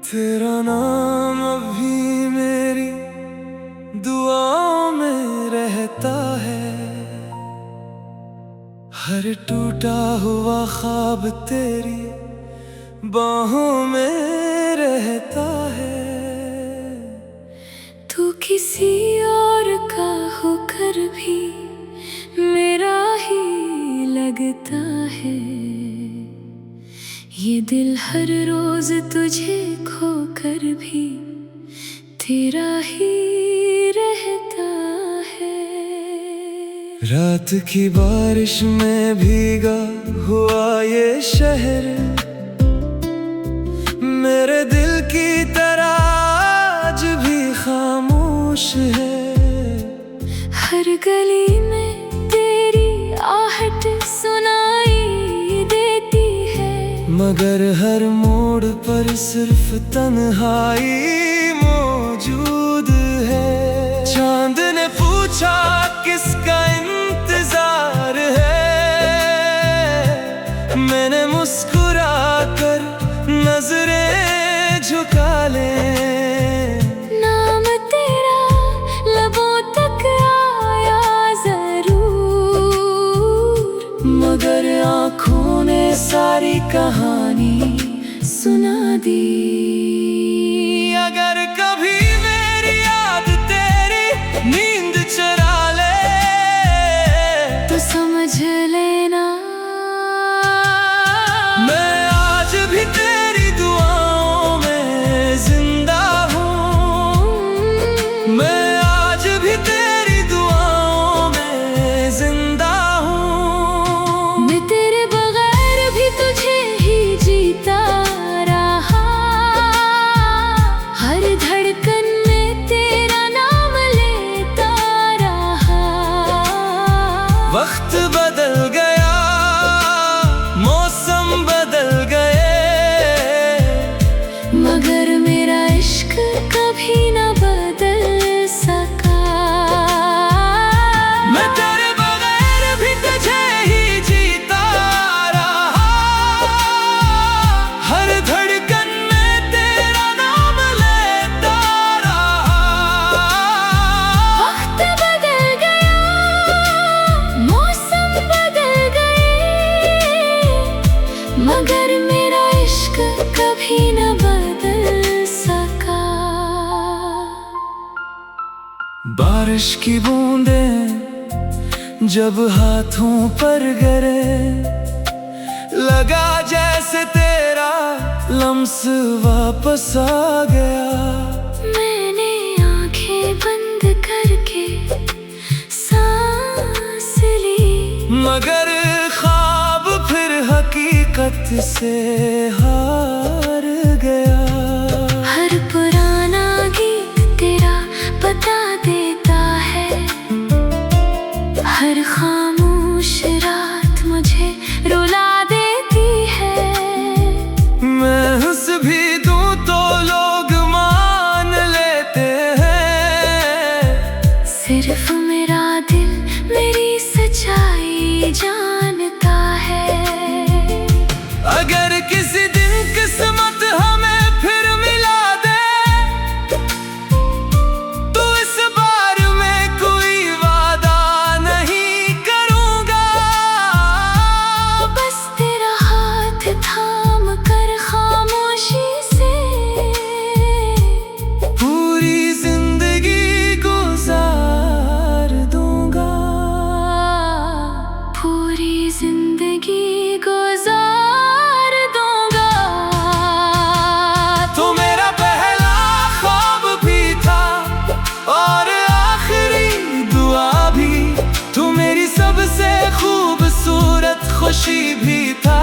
तेरा नाम अभी मेरी दुआओं में रहता है। हर टूटा हुआ ख्वाब तेरी बाहों में रहता है। तू किसी और का होकर भी मेरा ही लगता है। ये दिल हर रोज तुझे खोकर भी तेरा ही रहता है। रात की बारिश में भीगा हुआ ये शहर मेरे दिल की तरह आज भी खामोश है। हर गली में तेरी आहट सुनाई देती है, मगर हर मोड़ पर सिर्फ तन्हाई मौजूद है। चांद ने पूछा किसका इंतजार है, मैंने मुस्कुरा कर नजरें झुका ले। नाम तेरा लबों तक आया जरूर, मगर आँखों ने सारी कहानी सुना दी। अगर कभी मेरी याद तेरी नींद चुरा ले तो समझ लेना मैं आज भी तेरी दुआओं में जिंदा हूँ। मैं आज भी तेरी दुआओं में जिंदा हूँ। मैं तेरे बगैर भी तुझे ही जीता रहा। हर धड़कन में तेरा नाम लेता रहा। वक्त बदल गया, मौसम बदल गए, मगर मेरा इश्क कभी न बदल सका। मैं तेरे बगैर भी तुझे ही जीता रहा। हर धड़कन में तेरा नाम लेता रहा। वक्त बदल गया, मौसम बदल गए, मगर मेरा इश्क कभी न बदल सका। बारिश की बूंदें जब हाथों पर गिरे, लगा जैसे तेरा लम्स वापस आ गया। मैंने आंखें बंद करके सांस ली, मगर ख्वाब फिर हकीकत से हार गया। हर पुराना गीत तेरा बता देता है। हर खामोश रात मुझे रुला देती है। मैं हंस भी दूं तो लोग मान लेते हैं। सिर्फ मेरा दिल मेरी सच्चाई जानता है। अगर किसी दिन किस्मत हमें फिर मिला दे तो इस बार मैं कोई वादा नहीं करूंगा। बस तेरा हाथ थाम कर खामोशी से पूरी जिंदगी गुजार दूंगा। पूरी जिंदगी गुजार दूंगा। तो मेरा पहला ख्वाब भी था और आखिरी दुआ भी। तू मेरी सबसे खूबसूरत खुशी भी था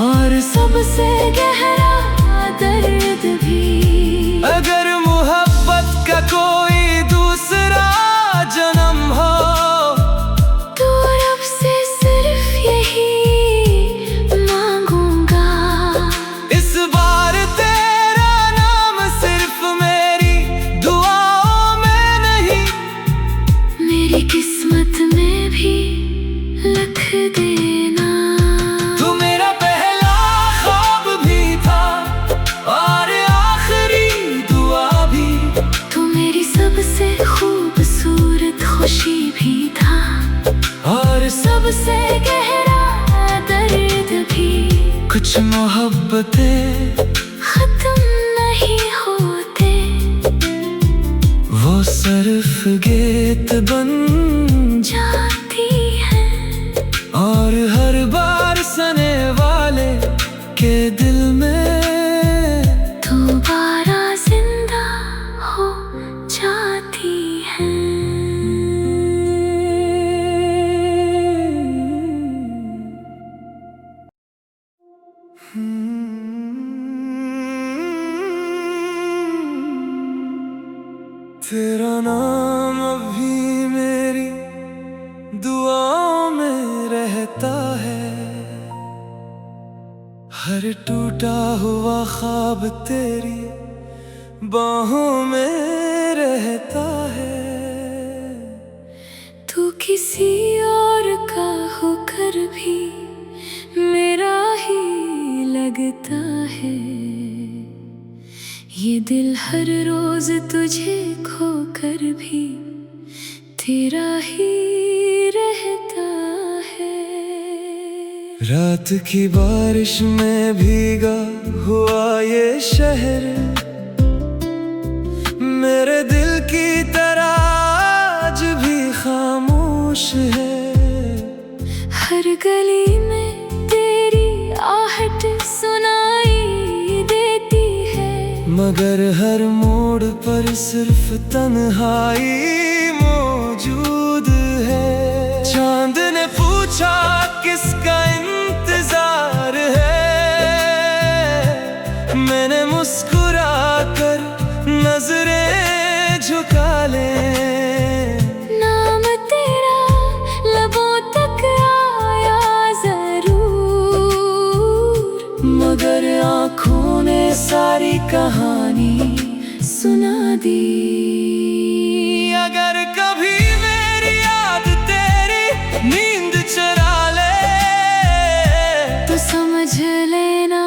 और सबसे गहरा दर्द भी। अगर मोहब्बत का कोई दूसरा जन्म हो तो रब से सिर्फ यही मांगूंगा। इस बार तेरा नाम सिर्फ मेरी दुआओं में नहीं, मेरी किस्मत में भी लिख से गहरा दर्द भी। कुछ मोहब्बतें खत्म नहीं होते, वो सिर्फ गीत बन जाती है। और हर बार सने वाले के दिल में दोबारा जिंदा हो जाती है। तेरा नाम अभी मेरी दुआओं में रहता है, हर टूटा हुआ ख्वाब तेरी बाहों में रहता है। तू किसी और का होकर भी मेरा ही लगता है। ये दिल हर रोज तुझे खोकर भी तेरा ही रहता है। रात की बारिश में भीगा हुआ ये शहर मेरे दिल की तरह आज भी खामोश है। हर गली में तेरी आहट सुनाई देती है, मगर हर मोड़ पर सिर्फ तन्हाई मौजूद है। चांद ने पूछा किसका इंतजार है, मैंने मुस्कुरा कर नजरें झुका ले। नाम तेरा लबों तक आया जरूर, मगर आँखों ने सारी कहानी सुना दी। अगर कभी मेरी याद तेरी नींद चुरा ले तो समझ लेना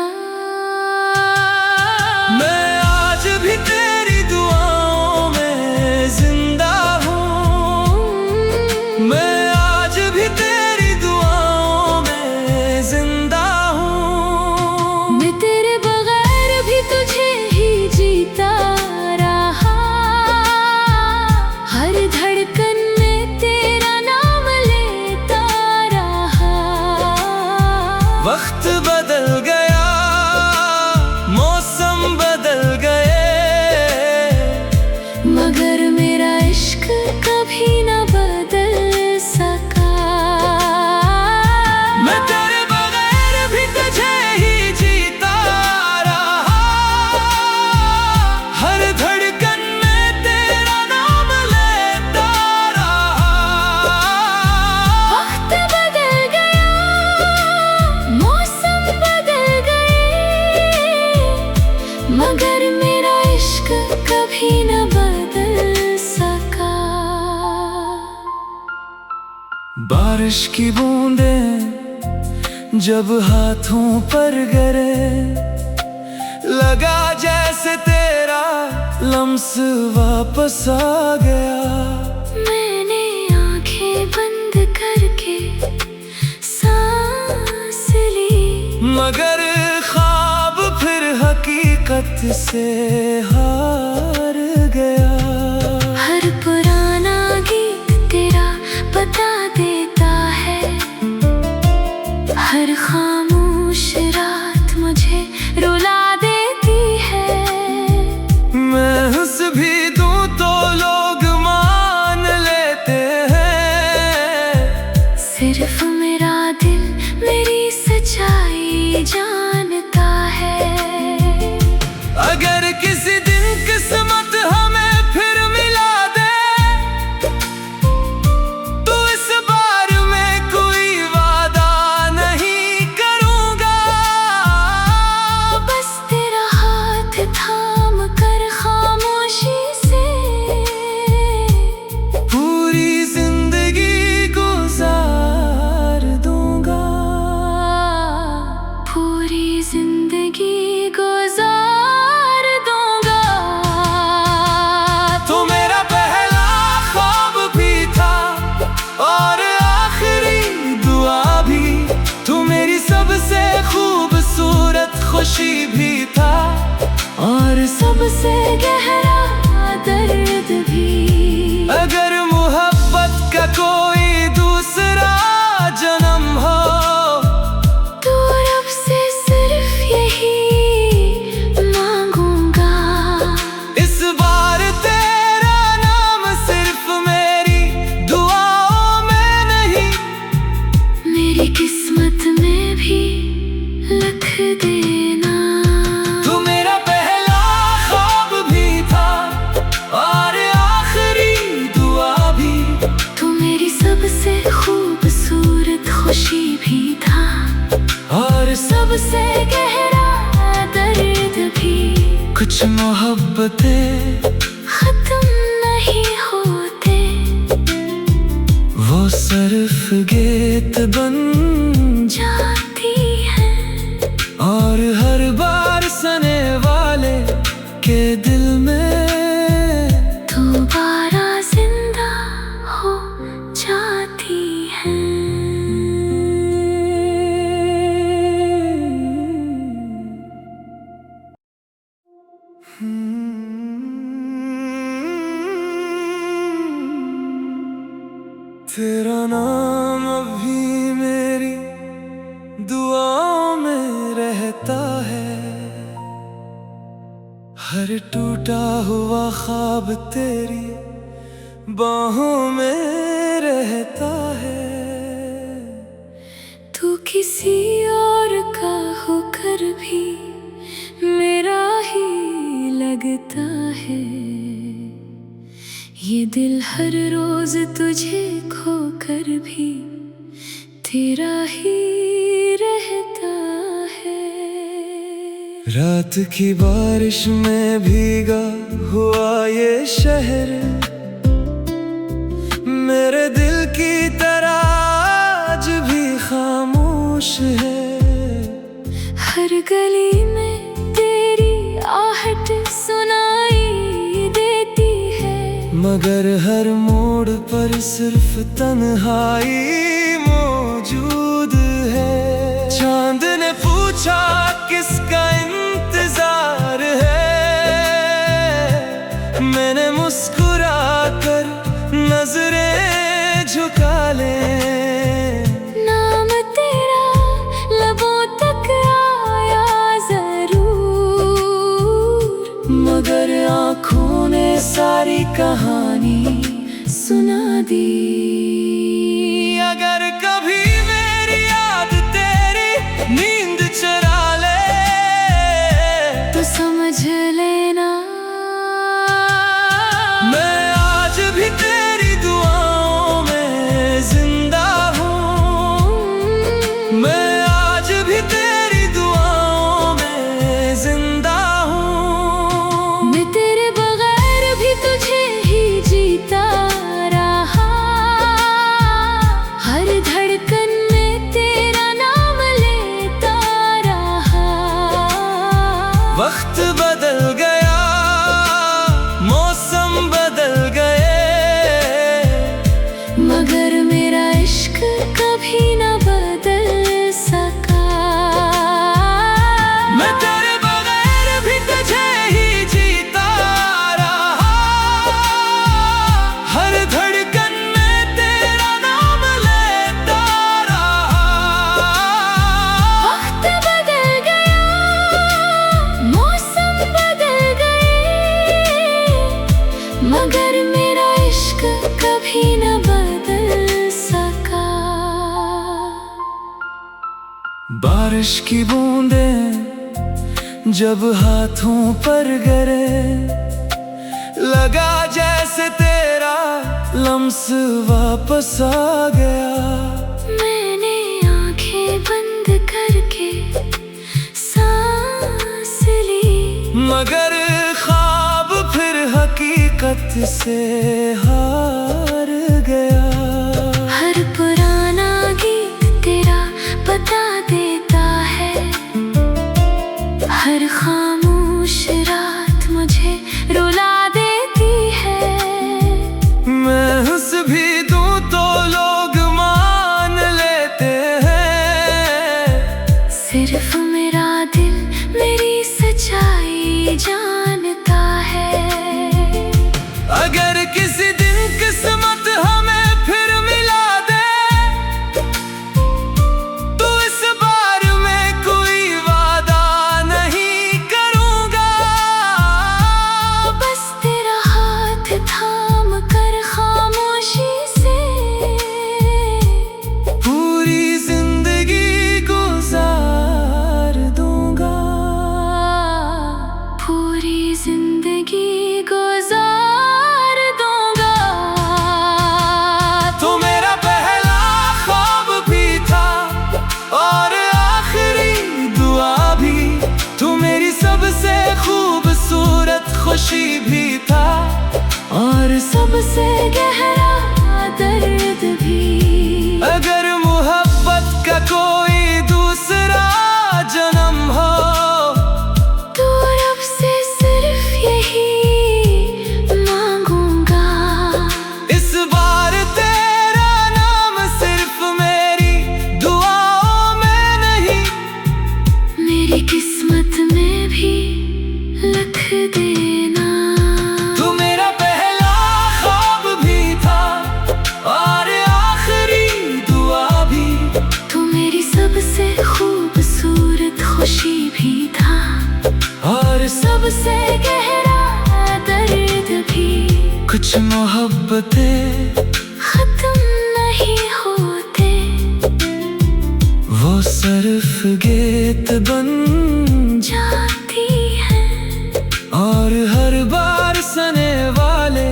मैं आज भी तेरी दुआओं में जिंदा हूँ। मैं आज भी तेरी दुआओं में जिंदा हूँ। मैं तेरे बगैर भी तुझे ही जीता रहा, हर धड़कन में तेरा नाम लेता रहा। वक्त बदल गया, मौसम बदल गए, मगर मेरा इश्क कभी न बदल सका। मैं तेरे बगैर भी तुझे ही जीता रहा, हर धड़कन में तेरा नाम लेता रहा। वक्त बदल गया, मौसम बदल गए, मगर मेरा इश्क कभी न बदल सका। बारिश की बूंदें जब हाथों पर गिरे, लगा जैसे तेरा लम्स वापस आ गया। मैंने आंखें बंद करके सांस ली, मगर ख्वाब फिर हकीकत से हार गया। हर पुराना गीत तेरा बता देता है, हर खामोश रात मुझे रुला देती है। मैं हंस भी दूं तो लोग मान लेते हैं, सिर्फ मेरा दिल मेरी सच्चाई जानता है। अगर किसी दिन किस्मत हमें फिर मिला दे तो इस बार मैं कोई वादा नहीं करूंगा। बस तेरा हाथ थाम कर खामोशी से पूरी जिंदगी गुजार दूंगा। पूरी मोहब्बतें खत्म नहीं होते, वो सिर्फ गीत बन जाती है। और हर बार सने वाले के दिल में दोबारा जिंदा हो जाती है। तेरा नाम अभी मेरी दुआओं में रहता है, हर टूटा हुआ ख्वाब तेरी बाहों में रहता है। तू किसी और का होकर भी मेरा ही लगता है, ये दिल हर रोज तुझे खोकर भी तेरा ही रहता है। रात की बारिश में भीगा हुआ ये शहर मेरे दिल की तरह आज भी खामोश है। हर गली में तेरी आहट सुनाई देती है, मगर हर मोड़ पर सिर्फ तन्हाई मौजूद है। चांद ने पूछा किसका इंतजार है, मैंने मुस्कुरा कर नजरें झुका ले। नाम तेरा लबों तक आया जरूर, मगर आँखों ने सारी कहानी सुना दी। अगर कभी मेरी याद तेरी नींद चुरा ले तो समझ लेना मैं आज भी तेरी दुआओं में जिंदा हूँ। मैं आज भी तेरी दुआओं में जिंदा हूँ। मैं तेरे बगैर भी तुझे ही जीता रहा, हर धड़कन में तेरा नाम लेता रहा। वक्त बदल गया, मौसम बदल गए, मगर मेरा इश्क कभी न बदल सका। मैं तेरे बगैर भी तुझे ही जीता रहा, हर धड़कन में तेरा नाम लेता रहा। वक्त बदल गया, मौसम बदल गए, मगर मेरा इश्क कभी न बदल सका। बारिश की बूंदें जब हाथों पर गिरे, लगा जैसे तेरा लम्स वापस आ गया। मैंने आंखें बंद करके सांस ली, मगर ख्वाब फिर हकीकत से हार गया। हर पुराना गीत तेरा बता देता है, हर खामोश रात मुझे रुला देती है। मैं हंस भी दूं तो लोग मान लेते हैं, सिर्फ मेरा दिल मेरी सच्चाई जानता है। अगर किसी दिन किसी सबसे गहरा दर्द भी। कुछ मोहब्बतें खत्म नहीं होते, वो सिर्फ गीत बन जाती है। और हर बार सने वाले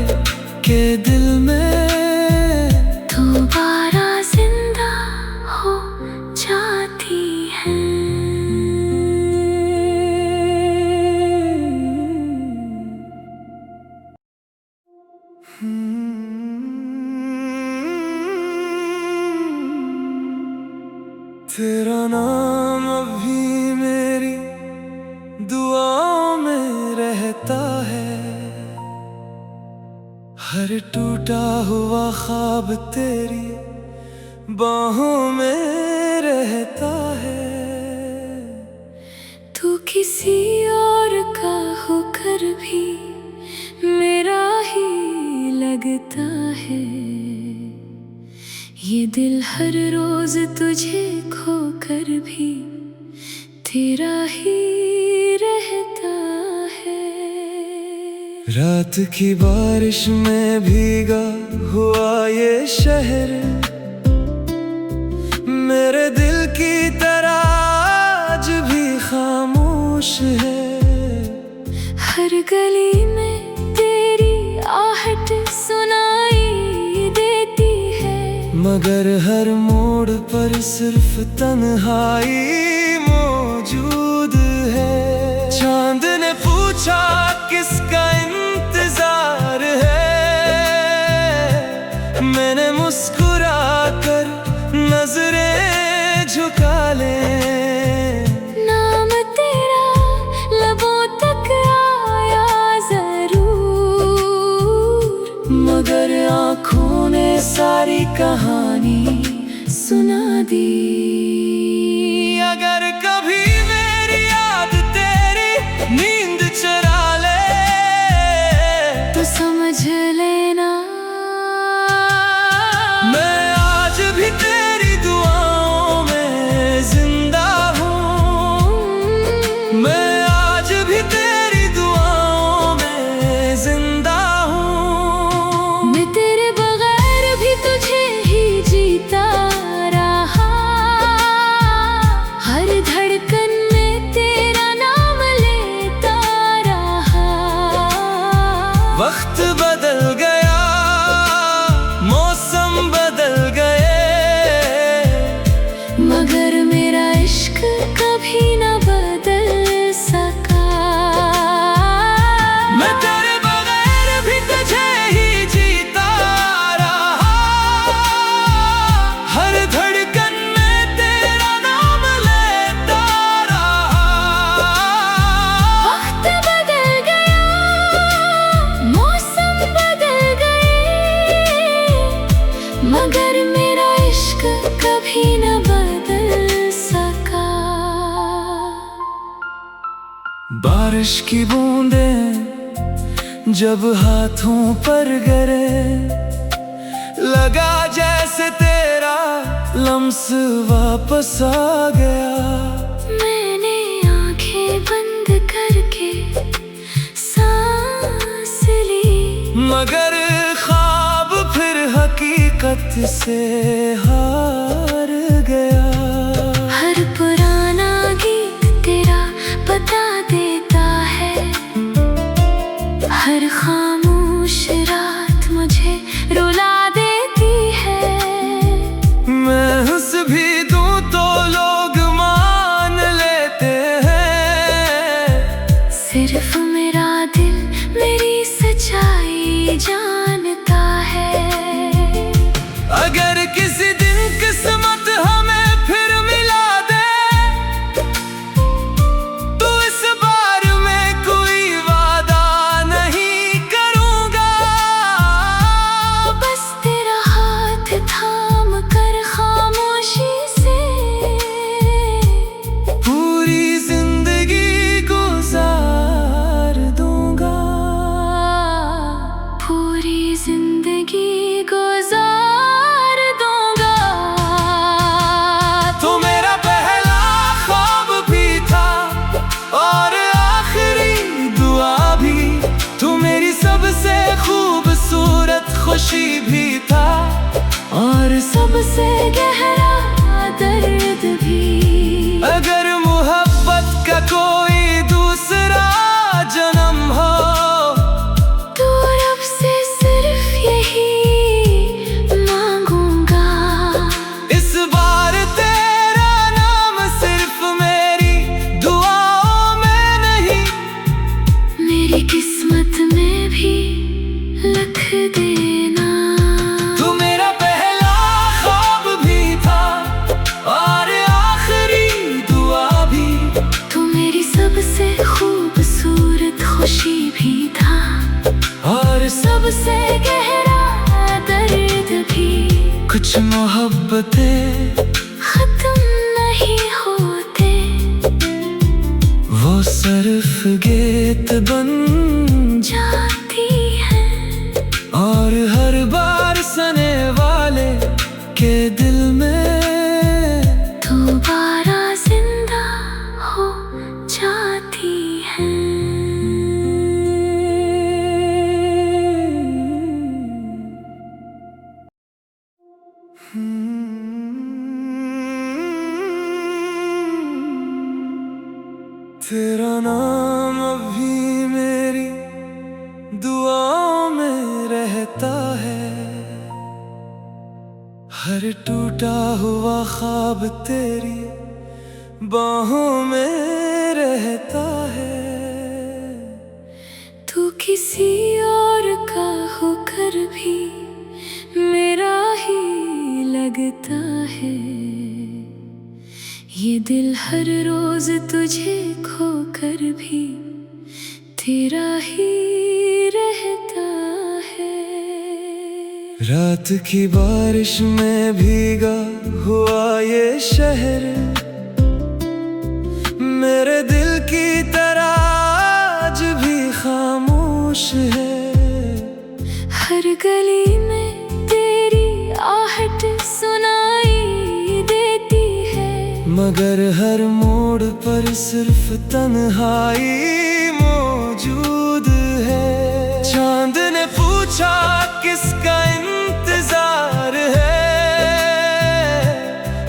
के दिल में दोबारा जिंदा हो जाती है। तेरा नाम अभी मेरी दुआओं में रहता है, हर टूटा हुआ ख्वाब तेरी बाहों में रहता है। तू किसी और का होकर भी मेरा ही लगता है, ये दिल हर रोज तुझे खोकर भी तेरा ही रहता है। रात की बारिश में भीगा हुआ ये शहर मेरे दिल की तरह आज भी खामोश है। हर गली में तेरी आहट सुनाई देती है, मगर हर मोड़ पर सिर्फ तन्हाई मौजूद है। चांद ने पूछा किसका इंतजार है, मैंने मुस्कुरा कर नजरें झुका ले। नाम तेरा लबों तक आया जरूर, मगर आँखों ने सारी कहानी सुना दी। अगर कभी मेरी याद तेरी नींद चुरा ले तो समझ लेना मैं आज भी तेरी दुआओं में जिंदा हूँ। मैं आज भी तेरी दुआओं में जिंदा हूँ। मैं तेरे बगैर भी तुझे ही जीता रहा, हर धड़कन में तेरा नाम लेता रहा। वक्त बदल गया, मौसम बदल गए, मगर मेरा इश्क कभी न बदल सका। मैं तेरे बगैर भी तुझे ही जीता रहा, हर धड़कन में तेरा नाम लेता रहा। वक्त बदल गया, मौसम बदल गए, मगर मेरा इश्क कभी न बदल सका। बारिश की बूंदें जब हाथों पर गिरे, लगा जैसे तेरा लम्स वापस आ गया। मैंने आंखें बंद करके सांस ली, मगर ख्वाब फिर हकीकत से हार गया। हर पुराना गीत तेरा बता देता है, हर खामोश रात मुझे रुला देती है। मैं हंस भी दूं तो लोग मान लेते हैं, सिर्फ मेरा दिल मेरी सच्चाई जानता है। अगर किसी दिन किस्मत हमें सबसे गहरा दर्द भी। अगर मोहब्बत का कोई दूसरा जन्म हो तो रब से सिर्फ यही मांगूंगा। इस बार तेरा नाम सिर्फ मेरी दुआओं में नहीं, मेरी किस्मत में भी लिख देना। तू मेरा पहला ख्वाब भी था और आखिरी दुआ भी। तू मेरी सबसे खूबसूरत खुशी भी था और सबसे गहरा दर्द भी। कुछ मोहब्बतें खत्म नहीं होते, वो सिर्फ गीत बन जाती है। और हर बार सने वाले के दिल में दोबारा जिंदा हो जाती है। तेरा नाम अभी मेरी दुआओं में रहता है। हर टूटा हुआ ख्वाब तेरी बाहों में रहता है। तू किसी और का होकर भी मेरा ही लगता है। ये दिल हर रोज तुझे खोकर भी तेरा ही रहता है। रात की बारिश में भीगा हुआ ये शहर मेरे दिल की तरह आज भी खामोश है। हर गली में तेरी आहट सुनाई देती है, मगर हर मोड़ पर सिर्फ तन्हाई मौजूद है। चांद ने पूछा किसका इंतजार है,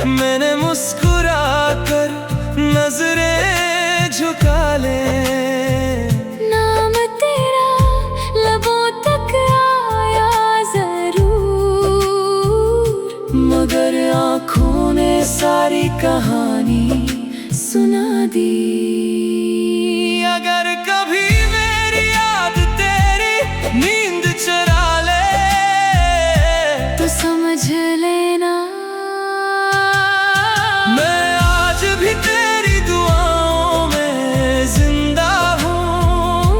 मैंने मुस्कुरा कर नजरें झुका ले। नाम तेरा लबों तक आया जरूर, मगर आँखों ने सारी कहानी सुना दी। अगर कभी मेरी याद तेरी नींद चुरा ले तो समझ लेना मैं आज भी तेरी दुआओं में जिंदा हूँ।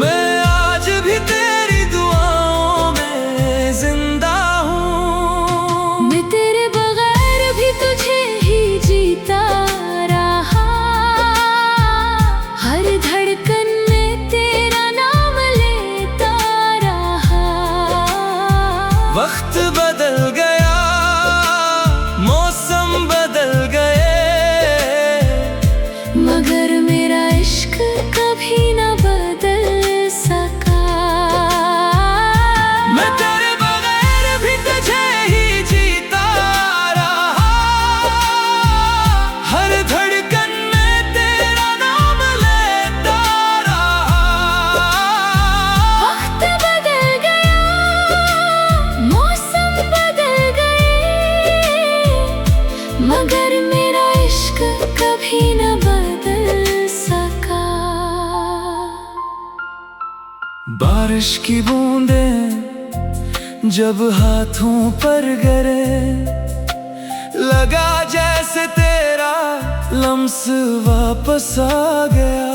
मैं आज भी तेरी दुआओं में जिंदा हूँ। मैं तेरे बगैर भी तुझे ही जीता रहा। हर धड़कन में तेरा नाम लेता रहा। वक्त बदल गया, मौसम बदल गए, मगर मेरा इश्क कभी न बदल सका। मैं तेरे बगैर भी तुझे ही जीता रहा। हर धड़कन में तेरा नाम लेता रहा। वक्त बदल गया, मौसम बदल गए, मगर मेरा इश्क कभी न बदल सका। बारिश की बूंदें जब हाथों पर गिरे, लगा जैसे तेरा लम्स वापस आ गया।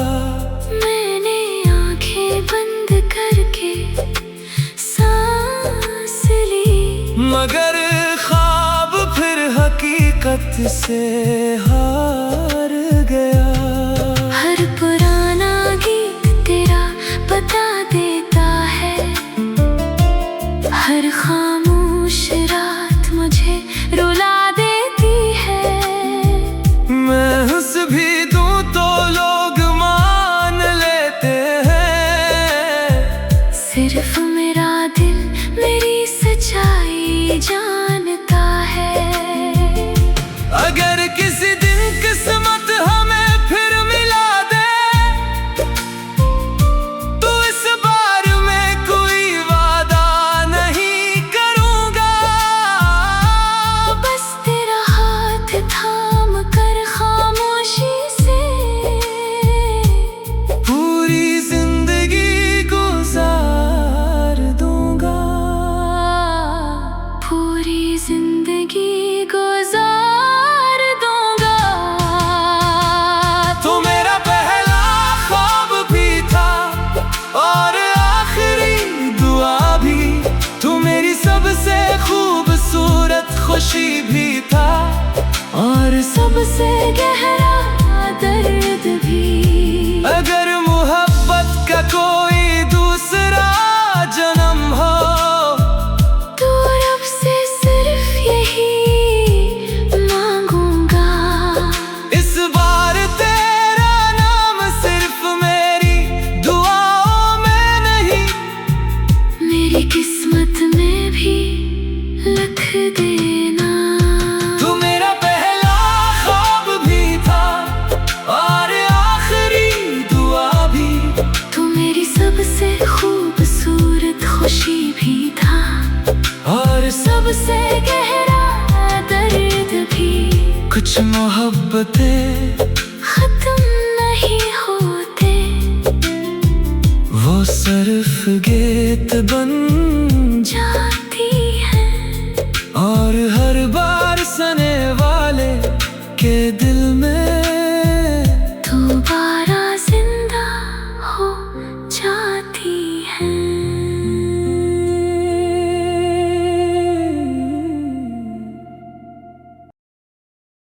मैंने आंखें बंद करके सांस ली, मगर ख्वाब फिर हकीकत से हार गया। हर पुराना गीत तेरा बता देता है। हर खामोश रात मुझे रुला देती है। मैं हंस भी दूं तो लोग मान लेते हैं। सिर्फ मेरा दिल मेरी सच्चाई जानता सबसे गहरा दर्द भी। अगर मोहब्बत का कोई दूसरा जन्म हो तो रब से सिर्फ यही मांगूंगा। इस बार तेरा नाम सिर्फ मेरी दुआओं में नहीं, मेरी किस्मत में भी लिख देना। तू मेरा पहला ख्वाब भी था और आखिरी दुआ भी। तू मेरी सबसे खूबसूरत खुशी भी था और सबसे गहरा दर्द भी। कुछ मोहब्बतें खत्म नहीं होते, वो सिर्फ गीत बन जाती है। और हर बार सने वाले के दिल